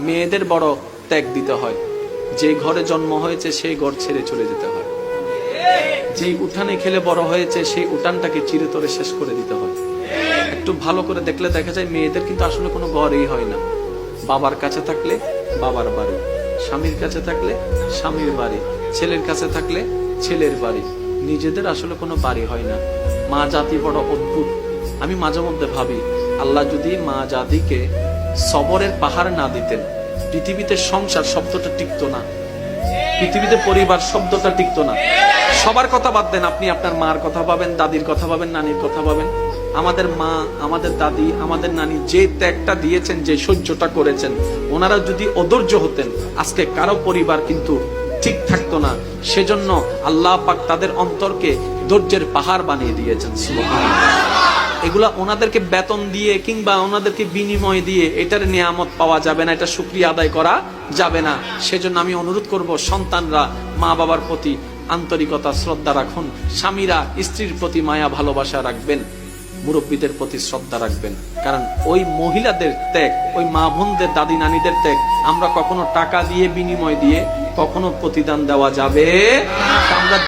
মেয়েদের বড় ত্যাগ দিতে হয়। যে ঘরে জন্ম হয়েছে সেই ঘর ছেড়ে চলে যেতে হয়। যেই উঠানে খেলে বড় হয়েছে সেই উঠানটাকে চিরতরে শেষ করে দিতে হয়। একটু ভালো করে দেখলে দেখা যায় মেয়েদের কিন্তু আসলে কোনো ঘরই হয় না। বাবার কাছে থাকলে বাবার বাড়ি, স্বামীর কাছে থাকলে স্বামীর বাড়ি, ছেলের কাছে থাকলে ছেলের বাড়ি, নিজেদের আসলে কোনো বাড়ি হয় না। মা জাতি বড় অদ্ভুত। আমি মাঝে মধ্যে ভাবি, আল্লাহ যদি মা জাতিকে সবরের পাহাড় না দিতেন, পৃথিবীতে সংসার শব্দটা টিকতো না, পৃথিবীতে পরিবার শব্দটা টিকতো না। সবার কথা বাদ দেন, আপনি আপনার মার কথা পাবেন, দাদির কথা পাবেন, নানির কথা পাবেন। আমাদের মা, আমাদের দাদি, আমাদের নানি যে ত্যাগটা দিয়েছেন, যে সহ্যটা করেছেন, ওনারা যদি অধৈর্য হতেন আজকে কারো পরিবার কিন্তু ঠিক থাকতো না। সেজন্য আল্লাহ পাক তাদের অন্তরকে ধৈর্যের পাহাড় বানিয়ে দিয়েছেন। সুবহানাল্লাহ। এগুলা ওনাদেরকে বেতন দিয়ে কিংবা ওনাদেরকে বিনিময় দিয়ে এটার নিয়ামত পাওয়া যাবে না, এটা শুকরিয়া আদায় করা যাবে না। সেজন্য আমি অনুরোধ করব, সন্তানরা মা বাবার প্রতি আন্তরিকতা শ্রদ্ধা রাখুন, স্বামীরা স্ত্রীর প্রতি মায়া ভালোবাসা রাখবেন, মুরব্বীদের প্রতি শ্রদ্ধা রাখবেন। কারণ ওই মহিলাদের ত্যাগ, ওই মা বোনদের, দাদি নানিদের ত্যাগ আমরা কখনো টাকা দিয়ে বিনিময় দিয়ে কখনো প্রতিদান দেওয়া যাবে না। আমরা